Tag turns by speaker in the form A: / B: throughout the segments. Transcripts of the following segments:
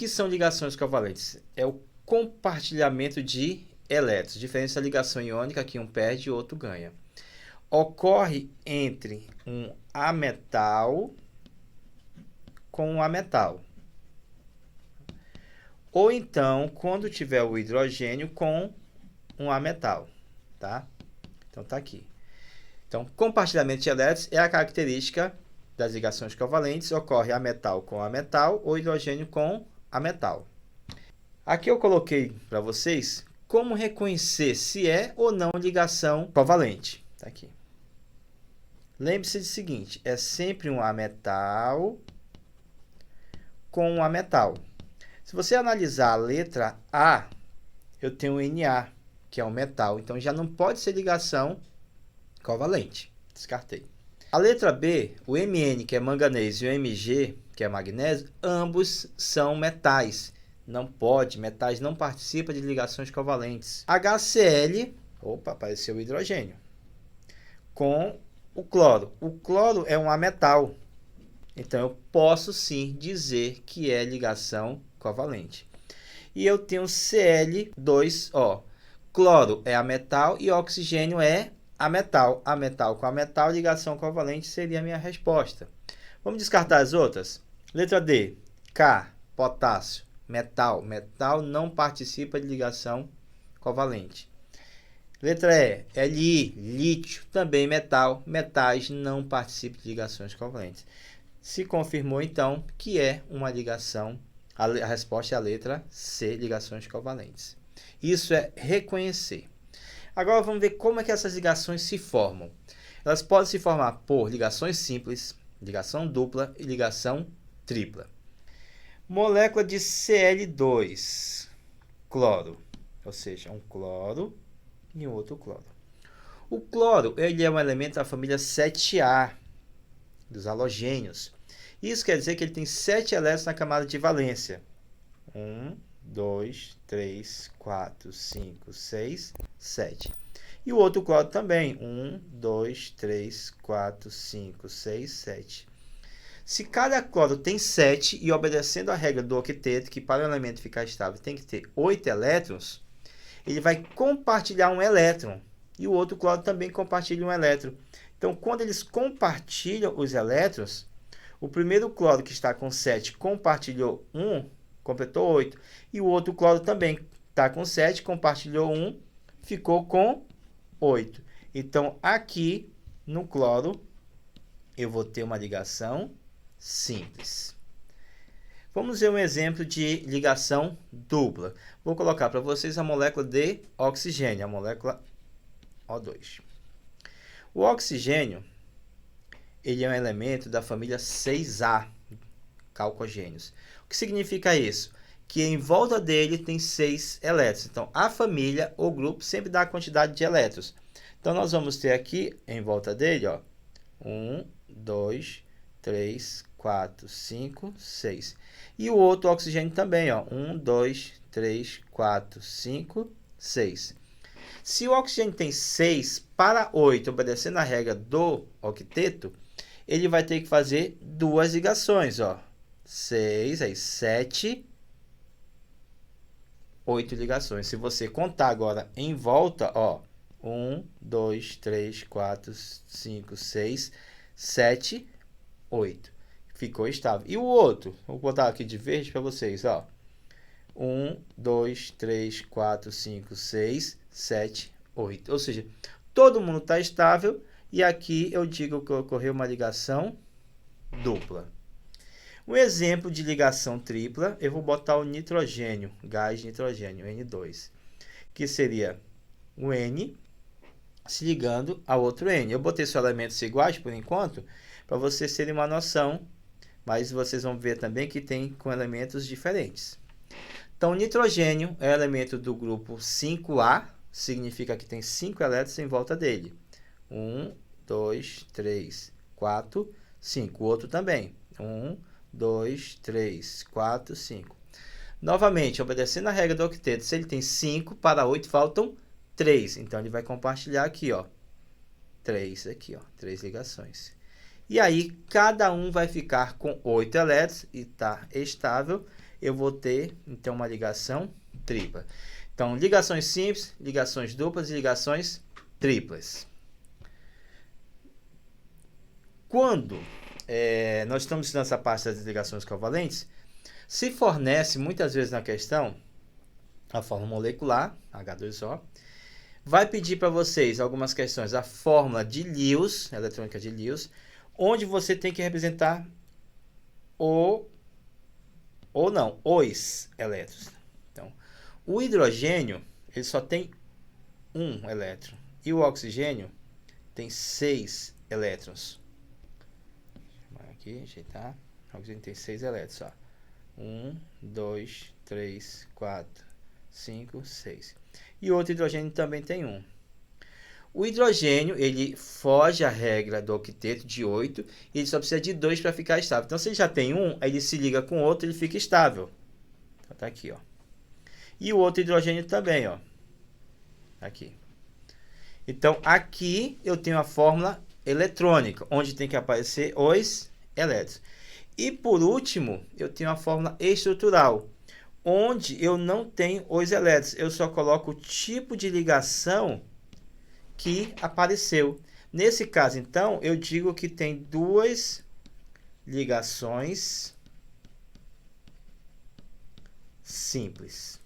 A: que são ligações covalentes? É o compartilhamento de elétrons, diferente da ligação iônica, que um perde e o outro ganha. Ocorre entre um ametal com um ametal. Ou então, quando tiver o hidrogênio com um ametal, tá? Então, tá aqui. Então, compartilhamento de elétrons é a característica das ligações covalentes. Ocorre ametal com ametal ou hidrogênio com ametal. Aqui eu coloquei para vocês como reconhecer se é ou não ligação covalente. Tá aqui. Lembre-se do seguinte, é sempre um ametal com um ametal. Se você analisar a letra A, eu tenho o Na, que é um metal. Então, já não pode ser ligação covalente. Descartei. A letra B, o Mn, que é manganês, e o Mg, que é magnésio, ambos são metais. Não pode, metais não participam de ligações covalentes. HCl, opa, apareceu o hidrogênio, com o cloro. O cloro é um ametal. Então, eu posso sim dizer que é ligação covalente. E eu tenho Cl2O. Cloro é ametal e oxigênio é ametal. Ametal com ametal, ligação covalente seria a minha resposta. Vamos descartar as outras? Letra D, K, potássio, metal. Metal não participa de ligação covalente. Letra E, Li, lítio, também metal. Metais não participam de ligações covalentes. Se confirmou, então, que é uma ligação. A resposta é a letra C, ligações covalentes. Isso é reconhecer. Agora vamos ver como é que essas ligações se formam. Elas podem se formar por ligações simples, ligação dupla e ligação tripla. Molécula de Cl2, cloro, ou seja, um cloro e um outro cloro. O cloro ele é um elemento da família 7A, dos halogênios. Isso quer dizer que ele tem 7 elétrons na camada de valência. 1, 2, 3, 4, 5, 6, 7. E o outro cloro também. 1, 2, 3, 4, 5, 6, 7. Se cada cloro tem 7 e obedecendo a regra do octeto, que para o elemento ficar estável tem que ter 8 elétrons, ele vai compartilhar um elétron. E o outro cloro também compartilha um elétron. Então, quando eles compartilham os elétrons, o primeiro cloro que está com 7 compartilhou 1, completou 8. E o outro cloro também está com 7, compartilhou 1, ficou com 8. Então, aqui no cloro, eu vou ter uma ligação simples. Vamos ver um exemplo de ligação dupla. Vou colocar para vocês a molécula de oxigênio, a molécula O2. O oxigênio, ele é um elemento da família 6A, calcogênios. O que significa isso? Que em volta dele tem 6 elétrons. Então, a família ou grupo sempre dá a quantidade de elétrons. Então, nós vamos ter aqui, em volta dele, 1, 2, 3, 4, 5, 6. E o outro oxigênio também, 1, 2, 3, 4, 5, 6. Se o oxigênio tem 6 para 8, obedecendo a regra do octeto, ele vai ter que fazer duas ligações. 6, aí 7, 8 ligações. Se você contar agora em volta, 1, 2, 3, 4, 5, 6, 7, 8. Ficou estável. E o outro? Vou botar aqui de verde para vocês. 1, 2, 3, 4, 5, 6, 7, 8. Ou seja, todo mundo está estável. E aqui eu digo que ocorreu uma ligação dupla. Um exemplo de ligação tripla, eu vou botar o nitrogênio, gás de nitrogênio, N2. Que seria o N se ligando a outro N. Eu botei só elementos iguais por enquanto, para vocês terem uma noção. Mas vocês vão ver também que tem com elementos diferentes. Então, o nitrogênio é elemento do grupo 5A, significa que tem 5 elétrons em volta dele. 1, 2, 3, 4, 5. O outro também. 1, 2, 3, 4, 5. Novamente, obedecendo a regra do octeto, se ele tem 5 para 8, faltam 3. Então, ele vai compartilhar aqui, 3 aqui, 3 ligações. E aí, cada um vai ficar com 8 elétrons e está estável. Eu vou ter, então, uma ligação tripla. Então, ligações simples, ligações duplas e ligações triplas. Quando nós estamos estudando essa parte das ligações covalentes, se fornece muitas vezes na questão a fórmula molecular, H2O, vai pedir para vocês algumas questões, a fórmula de Lewis, eletrônica de Lewis, onde você tem que representar os elétrons. Então, o hidrogênio, ele só tem um elétron, e o oxigênio tem 6 elétrons. Aqui, ajeitar. O oxigênio tem 6 elétrons, ó. 1, 2, 3, 4, 5, 6. E o outro hidrogênio também tem 1. O hidrogênio, ele foge à regra do octeto de 8, e ele só precisa de 2 para ficar estável. Então, se ele já tem 1, aí ele se liga com o outro, ele fica estável. Então, tá aqui, ó. E o outro hidrogênio também, ó. Aqui. Então, aqui eu tenho a fórmula eletrônica, onde tem que aparecer os elétrons. E por último, eu tenho a fórmula estrutural, onde eu não tenho os elétrons. Eu só coloco o tipo de ligação que apareceu. Nesse caso, então, eu digo que tem 2 ligações simples.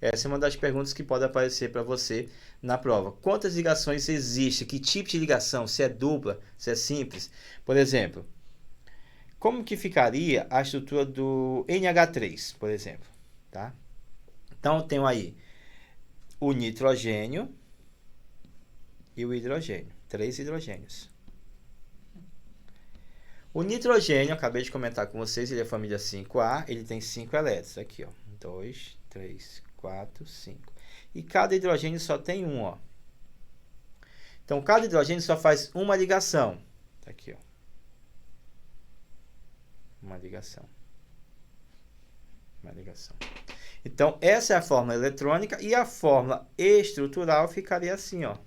A: Essa é uma das perguntas que pode aparecer para você na prova. Quantas ligações existem? Que tipo de ligação? Se é dupla, se é simples? Por exemplo, como que ficaria a estrutura do NH3, por exemplo? Tá? Então, eu tenho aí o nitrogênio e o hidrogênio. 3 hidrogênios. O nitrogênio, acabei de comentar com vocês, ele é família 5A, ele tem 5 elétrons. Aqui, ó. 2, 3, 4, 5. E cada hidrogênio só tem um, ó. Então, cada hidrogênio só faz uma ligação. Tá aqui, ó. Uma ligação. Uma ligação. Então, essa é a fórmula eletrônica e a fórmula estrutural ficaria assim, ó.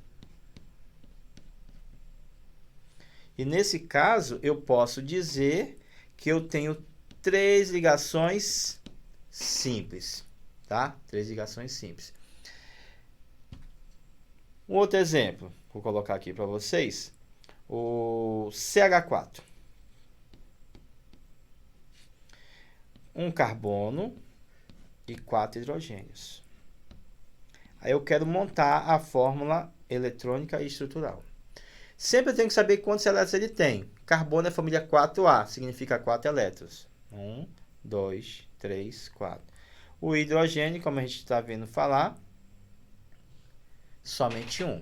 A: E nesse caso, eu posso dizer que eu tenho 3 ligações simples, tá? 3 ligações simples. Um outro exemplo, vou colocar aqui para vocês, o CH4. Um carbono e 4 hidrogênios. Aí eu quero montar a fórmula eletrônica e estrutural. Sempre eu tenho que saber quantos elétrons ele tem. Carbono é família 4A, significa 4 elétrons. 1, 2, 3, 4. O hidrogênio, como a gente está vendo falar, somente 1.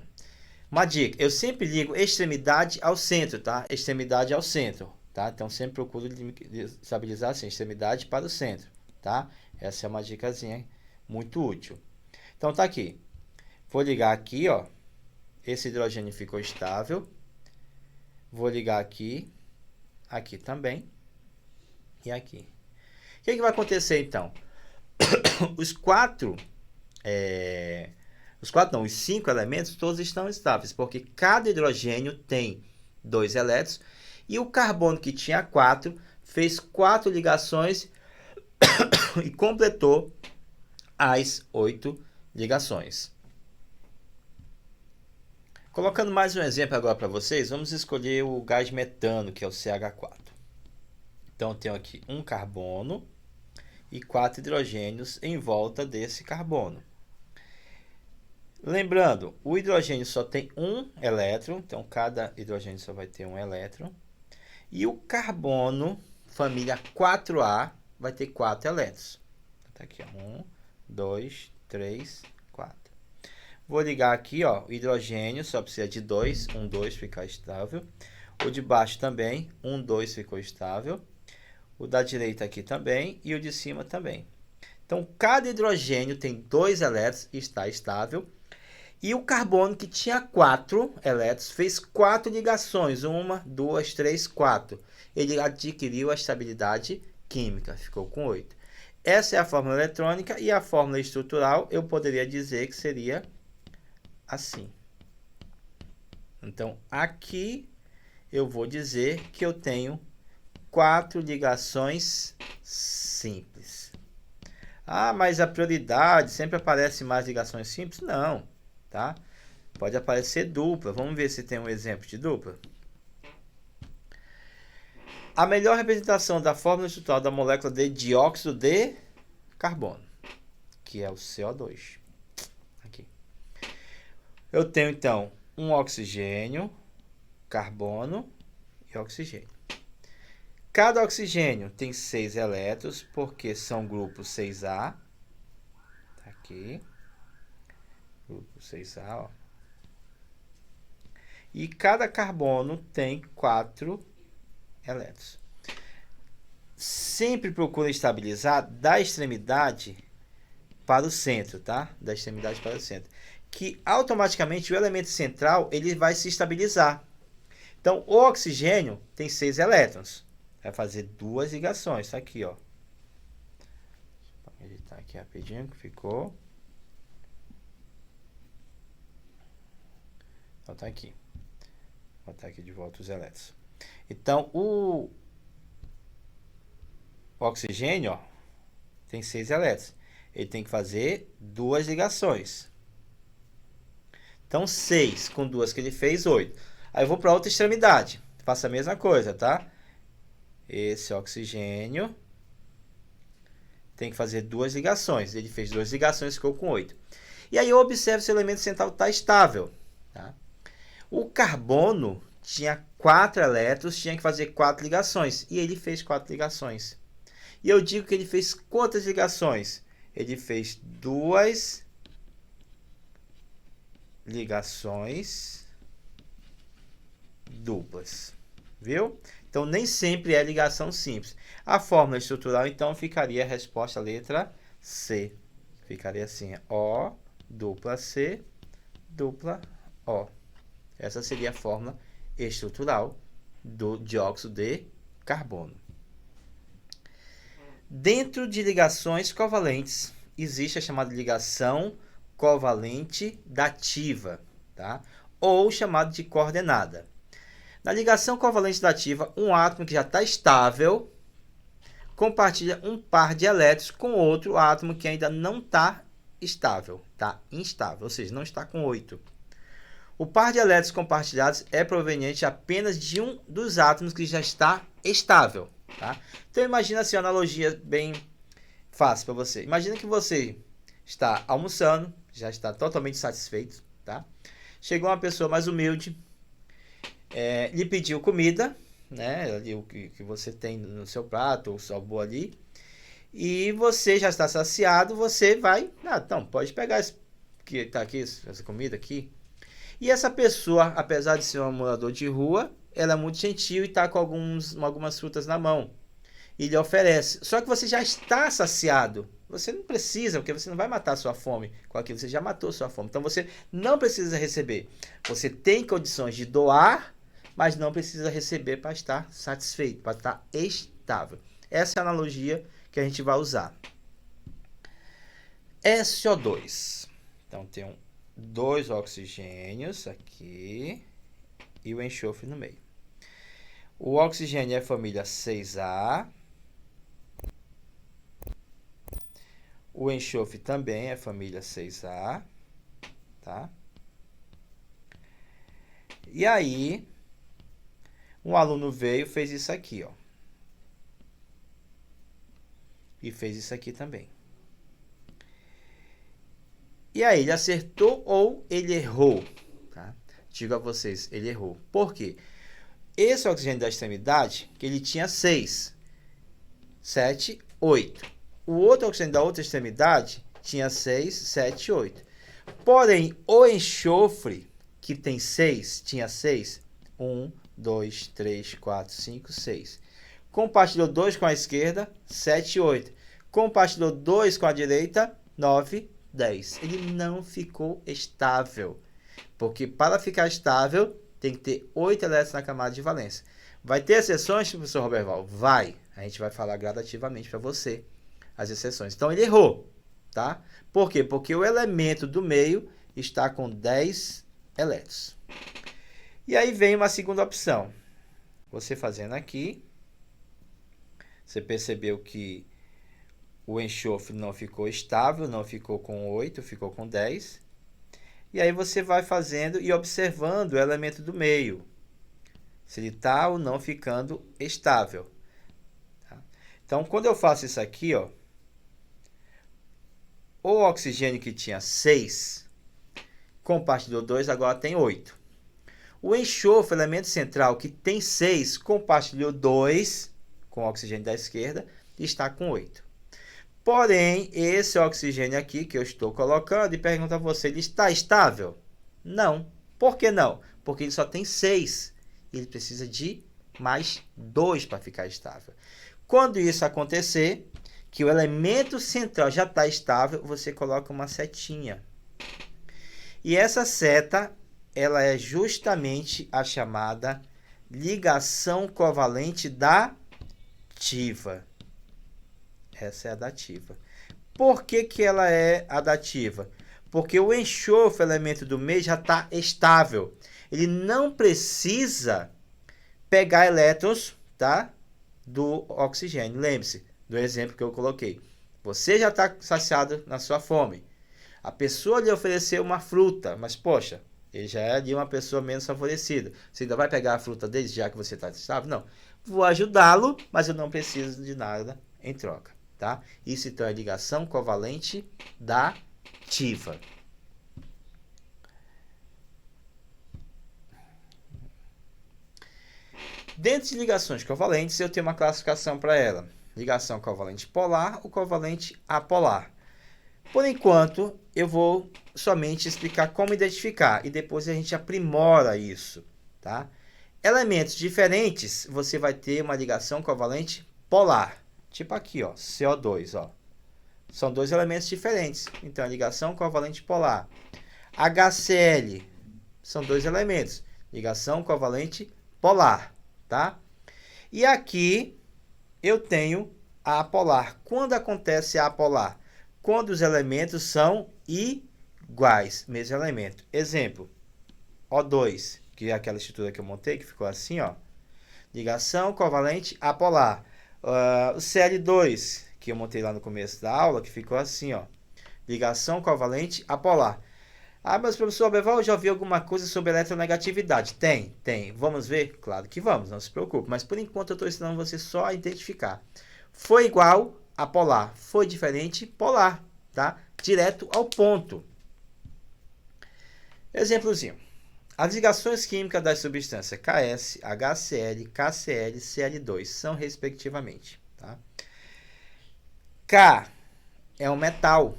A: Uma dica, eu sempre ligo extremidade ao centro, tá? Extremidade ao centro, tá? Então, sempre procuro estabilizar assim, extremidade para o centro, tá? Essa é uma dicasinha muito útil. Então, tá aqui. Vou ligar aqui, ó. Esse hidrogênio ficou estável. Vou ligar aqui. Aqui também. E aqui. O que vai acontecer, então? Os 5 elementos, todos estão estáveis, porque cada hidrogênio tem 2 elétrons, e o carbono que tinha 4, fez 4 ligações e completou as 8 ligações. Colocando mais um exemplo agora para vocês, vamos escolher o gás metano, que é o CH4. Então, eu tenho aqui um carbono e 4 hidrogênios em volta desse carbono. Lembrando, o hidrogênio só tem um elétron, então cada hidrogênio só vai ter um elétron. E o carbono, família 4A, vai ter 4 elétrons. Tá aqui, ó. 1, 2, 3, 4. Vou ligar aqui, ó, o hidrogênio só precisa de 2, 1, 2 ficar estável. O de baixo também, 1, 2 ficou estável. O da direita aqui também e o de cima também. Então, cada hidrogênio tem 2 elétrons e está estável. E o carbono, que tinha 4 elétrons, fez 4 ligações. 1, 2, 3, 4. Ele adquiriu a estabilidade química, ficou com 8. Essa é a fórmula eletrônica e a fórmula estrutural eu poderia dizer que seria assim. Então, aqui eu vou dizer que eu tenho 4 ligações simples. Ah, mas a prioridade sempre aparece mais ligações simples? Não, tá? Pode aparecer dupla. Vamos ver se tem um exemplo de dupla. A melhor representação da fórmula estrutural da molécula de dióxido de carbono, que é o CO2. Aqui. Eu tenho, então, um oxigênio, carbono e oxigênio. Cada oxigênio tem 6 elétrons, porque são grupos 6A. Tá aqui. Grupo 6A, ó. E cada carbono tem 4 elétrons. Sempre procura estabilizar da extremidade para o centro, tá? Da extremidade para o centro. Que automaticamente o elemento central ele vai se estabilizar. Então, o oxigênio tem 6 elétrons. Vai fazer 2 ligações. Tá aqui, ó. Vou editar aqui rapidinho que ficou. Então, tá aqui. Vou botar aqui de volta os elétrons. Então, o oxigênio, ó, tem 6 elétrons. Ele tem que fazer 2 ligações. Então, 6 com 2 que ele fez, 8. Aí eu vou para a outra extremidade. Faço a mesma coisa, tá? Esse oxigênio tem que fazer 2 ligações. Ele fez 2 ligações, ficou com 8. E aí eu observo se o elemento central está estável. Tá? O carbono tinha 4 elétrons, tinha que fazer 4 ligações. E ele fez 4 ligações. E eu digo que ele fez quantas ligações? Ele fez 2 ligações duplas. Viu? Então, nem sempre é ligação simples. A fórmula estrutural, então, ficaria a resposta a letra C. Ficaria assim, O, dupla C, dupla O. Essa seria a fórmula estrutural do dióxido de carbono. Dentro de ligações covalentes, existe a chamada ligação covalente dativa, tá? Ou chamada de coordenada. Na ligação covalente dativa, um átomo que já está estável compartilha um par de elétrons com outro átomo que ainda não está estável, está instável, ou seja, não está com 8. O par de elétrons compartilhados é proveniente apenas de um dos átomos que já está estável. Tá? Então, imagina assim, uma analogia bem fácil para você. Imagina que você está almoçando, já está totalmente satisfeito. Tá? Chegou uma pessoa mais humilde, lhe pediu comida, né, ali, o que você tem no seu prato, o sabor ali, e você já está saciado, você vai, então, pode pegar esse, que está aqui, essa comida aqui. E essa pessoa, apesar de ser um morador de rua, ela é muito gentil e está com algumas frutas na mão. E lhe oferece. Só que você já está saciado. Você não precisa, porque você não vai matar a sua fome com aquilo. Você já matou a sua fome. Então, você não precisa receber. Você tem condições de doar, mas não precisa receber para estar satisfeito, para estar estável. Essa é a analogia que a gente vai usar. SO2. Então, tem 2 oxigênios aqui e o enxofre no meio. O oxigênio é a família 6A. O enxofre também é família 6A. Tá? E aí, um aluno veio e fez isso aqui, ó. E fez isso aqui também. E aí, ele acertou ou ele errou? Tá? Digo a vocês, ele errou. Por quê? Esse oxigênio da extremidade, que ele tinha 6, 7, 8. O outro oxigênio da outra extremidade tinha 6, 7, 8. Porém, o enxofre, que tem 6, tinha 6. 1, 2, 3, 4, 5, 6. Compartilhou 2 com a esquerda, 7, 8. Compartilhou 2 com a direita, 9, 10. Ele não ficou estável. Porque para ficar estável, tem que ter 8 elétrons na camada de valência. Vai ter exceções, professor Roberval? Vai. A gente vai falar gradativamente para você as exceções. Então, ele errou. Tá? Por quê? Porque o elemento do meio está com 10 elétrons. E aí vem uma segunda opção. Você fazendo aqui, você percebeu que o enxofre não ficou estável, não ficou com 8, ficou com 10. E aí você vai fazendo e observando o elemento do meio, se ele está ou não ficando estável. Tá? Então, quando eu faço isso aqui, ó, o oxigênio que tinha 6, compartilhou 2, agora tem 8. O enxofre, elemento central, que tem 6, compartilhou 2 com o oxigênio da esquerda e está com 8. Porém, esse oxigênio aqui que eu estou colocando, e pergunto a você, ele está estável? Não. Por que não? Porque ele só tem 6. E ele precisa de mais 2 para ficar estável. Quando isso acontecer, que o elemento central já está estável, você coloca uma setinha. E essa seta, ela é justamente a chamada ligação covalente dativa. Essa é a dativa. Por que que ela é a dativa? Porque o enxofre, elemento do meio, já está estável. Ele não precisa pegar elétrons, tá, do oxigênio. Lembre-se do exemplo que eu coloquei. Você já está saciado na sua fome. A pessoa lhe ofereceu uma fruta, mas, poxa, ele já é de uma pessoa menos favorecida. Você ainda vai pegar a fruta dele, já que você está estável? Não. Vou ajudá-lo, mas eu não preciso de nada em troca. Tá? Isso então é ligação covalente dativa. Dentro de ligações covalentes, eu tenho uma classificação para ela. Ligação covalente polar ou covalente apolar. Por enquanto, eu vou somente explicar como identificar e depois a gente aprimora isso. Tá? Elementos diferentes, você vai ter uma ligação covalente polar. Tipo aqui, ó, CO2, ó. São dois elementos diferentes. Então, a ligação covalente polar. HCl, são dois elementos. Ligação covalente polar, tá? E aqui, eu tenho a apolar. Quando acontece a apolar? Quando os elementos são iguais, mesmo elemento. Exemplo, O2, que é aquela estrutura que eu montei, que ficou assim, ó. Ligação covalente apolar. O Cl2, que eu montei lá no começo da aula, que ficou assim, ó. Ligação covalente apolar. Ah, mas professor Abeval, eu já vi alguma coisa sobre eletronegatividade. Tem. Vamos ver? Claro que vamos, não se preocupe. Mas por enquanto eu estou ensinando você só a identificar. Foi igual a polar. Foi diferente, polar. Tá? Direto ao ponto. Exemplozinho. As ligações químicas das substâncias KS, HCl, KCl, Cl2 são respectivamente. Tá? K é um metal.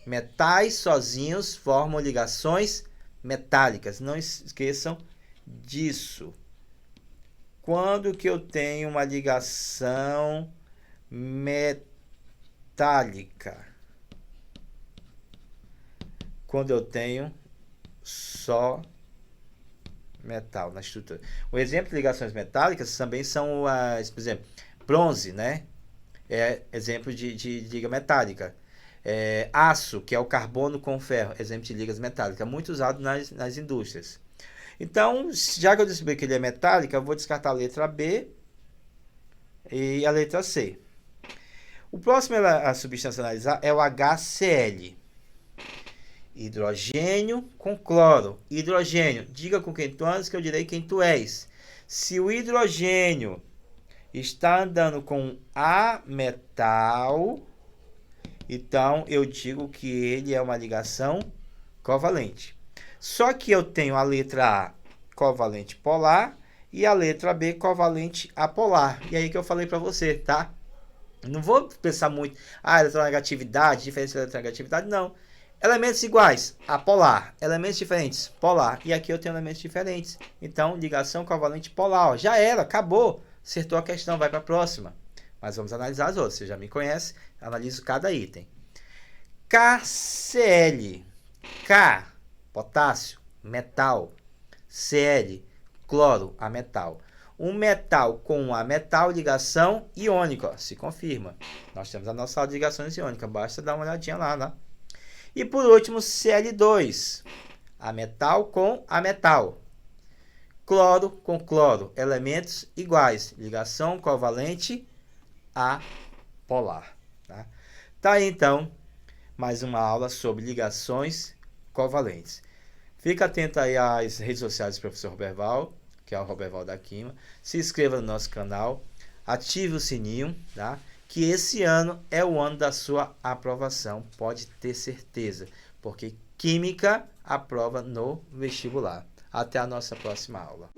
A: Metais sozinhos formam ligações metálicas. Não esqueçam disso. Quando que eu tenho uma ligação metálica? Quando eu tenho só metal na estrutura. O exemplo de ligações metálicas também são as, por exemplo, bronze, né? É exemplo de liga metálica. Aço, que é o carbono com ferro, exemplo de ligas metálicas, muito usado nas indústrias. Então, já que eu descobri que ele é metálico, eu vou descartar a letra B e a letra C. O próximo a substância a analisar é o HCl. Hidrogênio com cloro. Hidrogênio, diga com quem tu andas que eu direi quem tu és. Se o hidrogênio está andando com A metal, então eu digo que ele é uma ligação covalente. Só que eu tenho a letra A covalente polar e a letra B covalente apolar. E aí que eu falei para você, tá? Não vou pensar muito, eletronegatividade, diferença da eletronegatividade, não. Elementos iguais, apolar. Elementos diferentes, polar. E aqui eu tenho elementos diferentes. Então, ligação covalente polar. Ó, já era, acabou. Acertou a questão, vai para a próxima. Mas vamos analisar as outras. Você já me conhece, analiso cada item. KCl. K, potássio, metal. Cl, cloro, ametal. Um metal com a metal, ligação iônica. Ó, se confirma. Nós temos a nossa aula de ligações iônicas. Basta dar uma olhadinha lá, né? E por último, Cl2, a metal com a metal. Cloro com cloro, elementos iguais, ligação covalente apolar. Tá aí então mais uma aula sobre ligações covalentes. Fica atento aí às redes sociais do professor Roberval, que é o Roberval da Química. Se inscreva no nosso canal, ative o sininho, tá? Que esse ano é o ano da sua aprovação, pode ter certeza, porque Química aprova no vestibular. Até a nossa próxima aula.